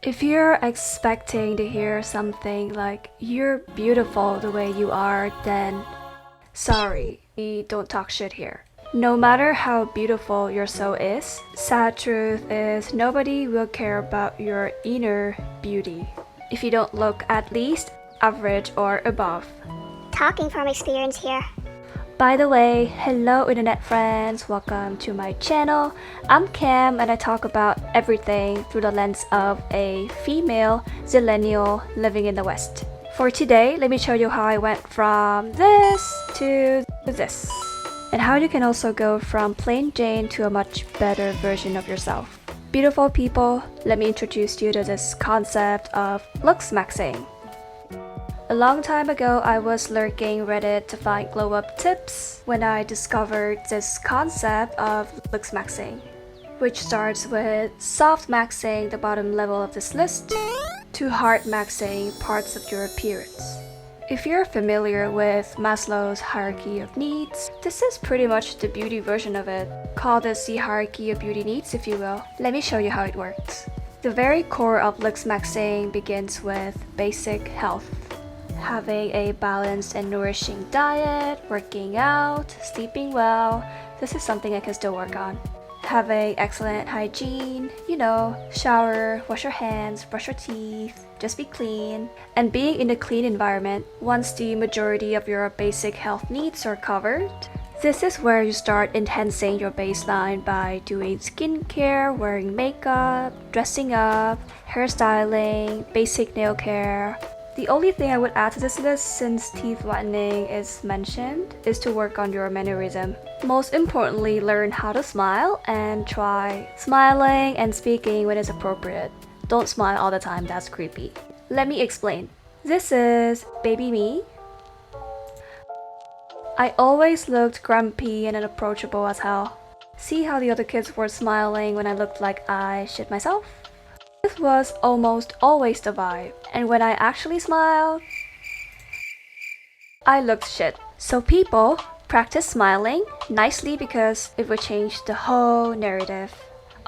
If you're expecting to hear something like, "You're beautiful the way you are," then sorry, we don't talk shit here. No matter how beautiful your soul is, sad truth is nobody will care about your inner beauty if you don't look at least average or above. Talking from experience here. By the way, hello internet friends, welcome to my channel. I'm Cam and I talk about everything through the lens of a female zillennial living in the West. For today, let me show you how I went from this to this, and how you can also go from plain Jane to a much better version of yourself. Beautiful people, let me introduce you to this concept of looks maxing. A long time ago, I was lurking Reddit to find glow up tips when I discovered this concept of looks maxing, which starts with soft maxing the bottom level of this list to hard maxing parts of your appearance. If you're familiar with Maslow's hierarchy of needs, this is pretty much the beauty version of it. Call this the hierarchy of beauty needs, if you will. Let me show you how it works. The very core of looks maxing begins with basic health. Having a balanced and nourishing diet, working out, sleeping well, this is something I can still work on. Having excellent hygiene, shower, wash your hands, brush your teeth, just be clean. And being in a clean environment, once the majority of your basic health needs are covered, this is where you start enhancing your baseline by doing skincare, wearing makeup, dressing up, hairstyling, basic nail care. The only thing I would add to this list, since teeth whitening is mentioned, is to work on your mannerism. Most importantly, learn how to smile and try smiling and speaking when it's appropriate. Don't smile all the time, that's creepy. Let me explain. This is baby me. I always looked grumpy and unapproachable as hell. See how the other kids were smiling when I looked like I shit myself? This was almost always the vibe, and when I actually smiled, I looked shit. So people, practice smiling nicely because it would change the whole narrative.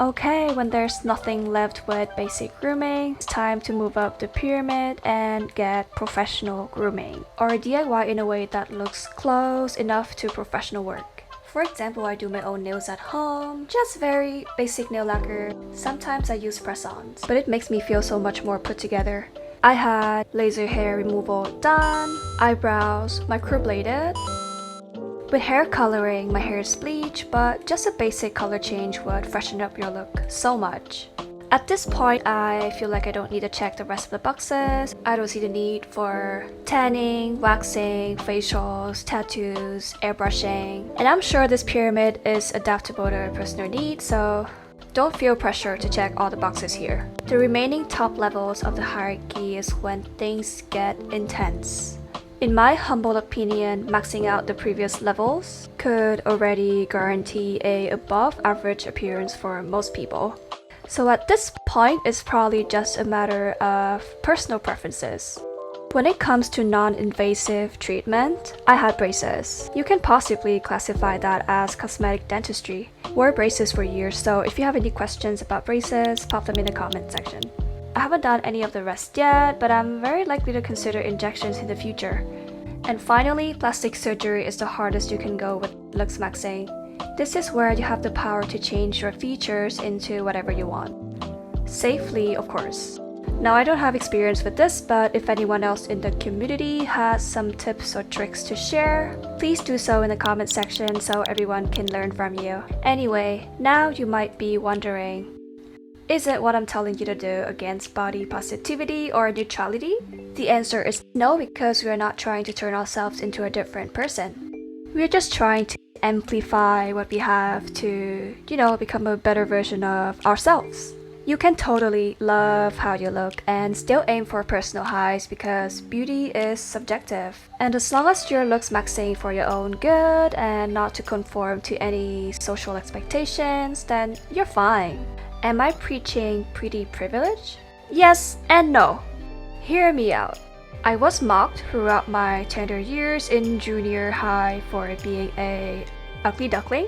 Okay, when there's nothing left with basic grooming, it's time to move up the pyramid and get professional grooming, or DIY in a way that looks close enough to professional work. For example, I do my own nails at home, just very basic nail lacquer. Sometimes I use press-ons, but it makes me feel so much more put together. I had laser hair removal done, eyebrows microbladed. With hair coloring, my hair is bleached, but just a basic color change would freshen up your look so much. At this point, I feel like I don't need to check the rest of the boxes. I don't see the need for tanning, waxing, facials, tattoos, airbrushing. And I'm sure this pyramid is adaptable to personal needs, so don't feel pressure to check all the boxes here. The remaining top levels of the hierarchy is when things get intense. In my humble opinion, maxing out the previous levels could already guarantee a above average appearance for most people. So at this point, it's probably just a matter of personal preferences. When it comes to non-invasive treatment, I had braces. You can possibly classify that as cosmetic dentistry. Wore braces for years, so if you have any questions about braces, pop them in the comment section. I haven't done any of the rest yet, but I'm very likely to consider injections in the future. And finally, plastic surgery is the hardest you can go with looks maxing. This is where you have the power to change your features into whatever you want. Safely, of course. Now, I don't have experience with this, but if anyone else in the community has some tips or tricks to share, please do so in the comment section so everyone can learn from you. Anyway, now you might be wondering, is it what I'm telling you to do against body positivity or neutrality? The answer is no, because we are not trying to turn ourselves into a different person. We're just trying to amplify what we have to, become a better version of ourselves. You can totally love how you look and still aim for personal highs because beauty is subjective. And as long as your looks maxing for your own good and not to conform to any social expectations, then you're fine. Am I preaching pretty privilege? Yes and no. Hear me out. I was mocked throughout my tender years in junior high for being a ugly duckling.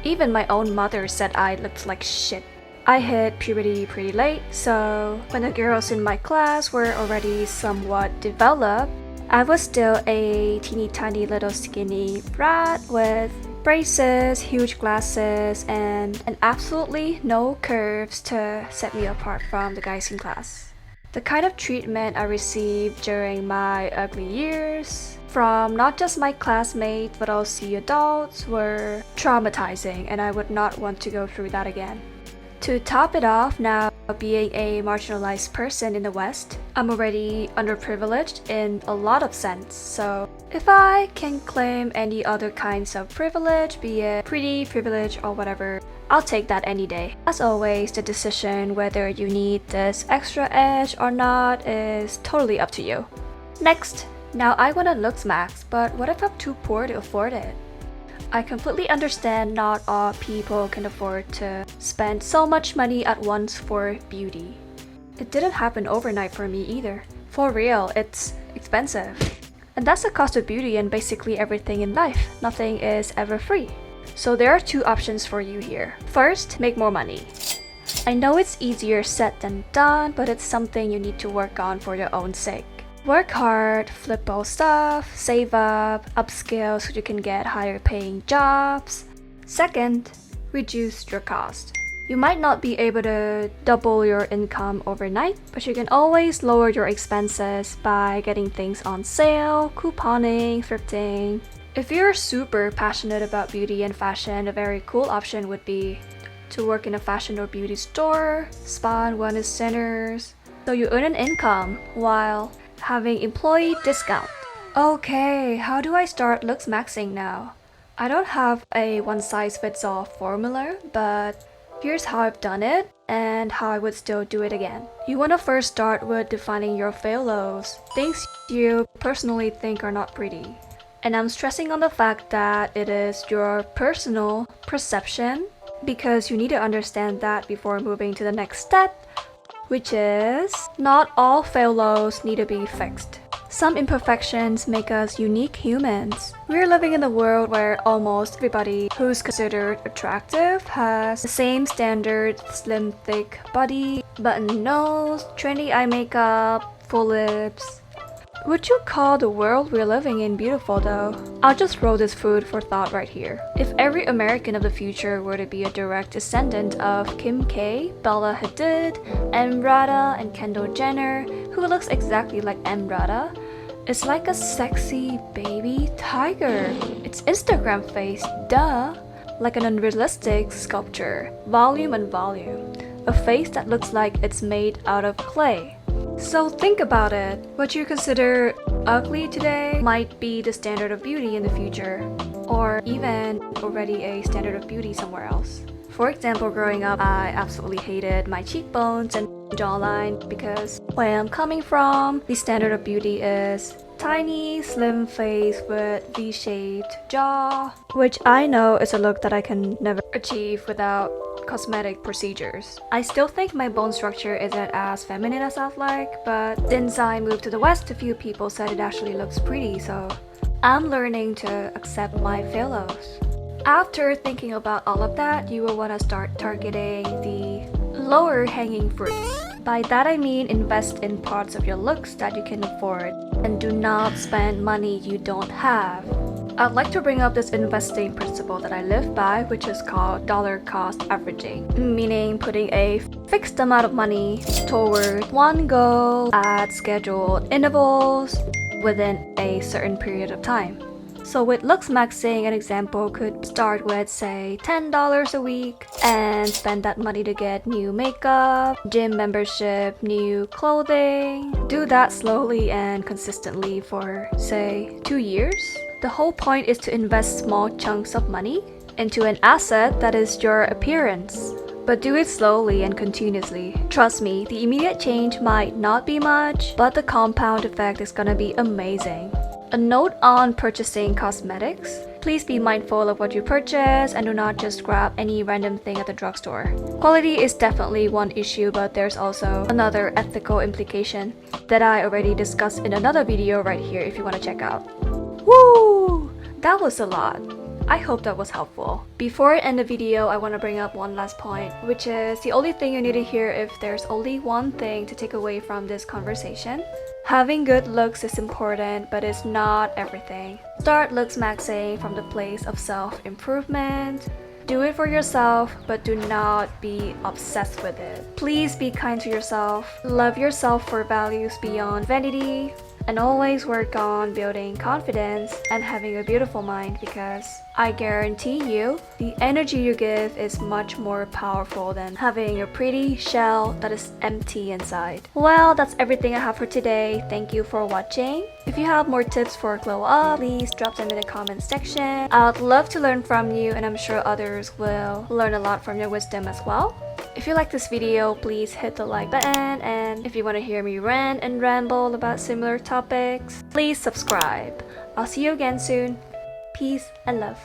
Even my own mother said I looked like shit. I hit puberty pretty late, so when the girls in my class were already somewhat developed, I was still a teeny tiny little skinny brat with braces, huge glasses, and absolutely no curves to set me apart from the guys in class. The kind of treatment I received during my ugly years from not just my classmates but also adults were traumatizing, and I would not want to go through that again. To top it off, now being a marginalized person in the West, I'm already underprivileged in a lot of sense. So if I can claim any other kinds of privilege, be it pretty privilege or whatever, I'll take that any day. As always, the decision whether you need this extra edge or not is totally up to you. Next, now I want a looks max, but what if I'm too poor to afford it? I completely understand not all people can afford to spend so much money at once for beauty. It didn't happen overnight for me either. For real, it's expensive. And that's the cost of beauty and basically everything in life. Nothing is ever free. So there are two options for you here. First, make more money. I know it's easier said than done, but it's something you need to work on for your own sake. Work hard, flip old stuff, save up, upskill so you can get higher paying jobs. Second, reduce your cost. You might not be able to double your income overnight, but you can always lower your expenses by getting things on sale, couponing, thrifting. If you're super passionate about beauty and fashion, a very cool option would be to work in a fashion or beauty store, spa and wellness centers, so you earn an income while having employee discount. Okay, how do I start looks maxing now? I don't have a one-size-fits-all formula, but here's how I've done it and how I would still do it again. You want to first start with defining your failures, things you personally think are not pretty. And I'm stressing on the fact that it is your personal perception because you need to understand that before moving to the next step, which is not all failures need to be fixed. Some imperfections make us unique humans. We're living in a world where almost everybody who's considered attractive has the same standard slim, thick body, button nose, trendy eye makeup, full lips. Would you call the world we're living in beautiful though? I'll just throw this food for thought right here. If every American of the future were to be a direct descendant of Kim K, Bella Hadid, Emrata, and Kendall Jenner, who looks exactly like Emrata, it's like a sexy baby tiger. It's Instagram face, duh! Like an unrealistic sculpture, volume and volume. A face that looks like it's made out of clay. So think about it. What you consider ugly today might be the standard of beauty in the future, or even already a standard of beauty somewhere else. For example, growing up, I absolutely hated my cheekbones and jawline because where I'm coming from, the standard of beauty is tiny, slim face with V-shaped jaw, which I know is a look that I can never achieve without cosmetic procedures. I still think my bone structure isn't as feminine as I'd like, but since I moved to the West, a few people said it actually looks pretty, so I'm learning to accept my failures. After thinking about all of that, you will want to start targeting the lower hanging fruits. By that I mean invest in parts of your looks that you can afford and do not spend money you don't have. I'd like to bring up this investing principle that I live by, which is called dollar cost averaging, meaning putting a fixed amount of money toward one goal at scheduled intervals within a certain period of time. So with looks maxing, an example could start with say $10 a week and spend that money to get new makeup, gym membership, new clothing. Do that slowly and consistently for say 2 years. The whole point is to invest small chunks of money into an asset that is your appearance. But do it slowly and continuously. Trust me, the immediate change might not be much, but the compound effect is gonna be amazing. A note on purchasing cosmetics. Please be mindful of what you purchase and do not just grab any random thing at the drugstore. Quality is definitely one issue, but there's also another ethical implication that I already discussed in another video right here if you want to check out. Woo! That was a lot. I hope that was helpful. Before I end the video, I want to bring up one last point, which is the only thing you need to hear if there's only one thing to take away from this conversation. Having good looks is important, but it's not everything. Start looks maxing from the place of self-improvement. Do it for yourself, but do not be obsessed with it. Please be kind to yourself. Love yourself for values beyond vanity. And always work on building confidence and having a beautiful mind, because I guarantee you, the energy you give is much more powerful than having a pretty shell that is empty inside. Well, that's everything I have for today. Thank you for watching. If you have more tips for glow up, please drop them in the comment section. I'd love to learn from you, and I'm sure others will learn a lot from your wisdom as well. If you like this video, please hit the like button, and if you want to hear me rant and ramble about similar topics, please subscribe. I'll see you again soon. Peace and love.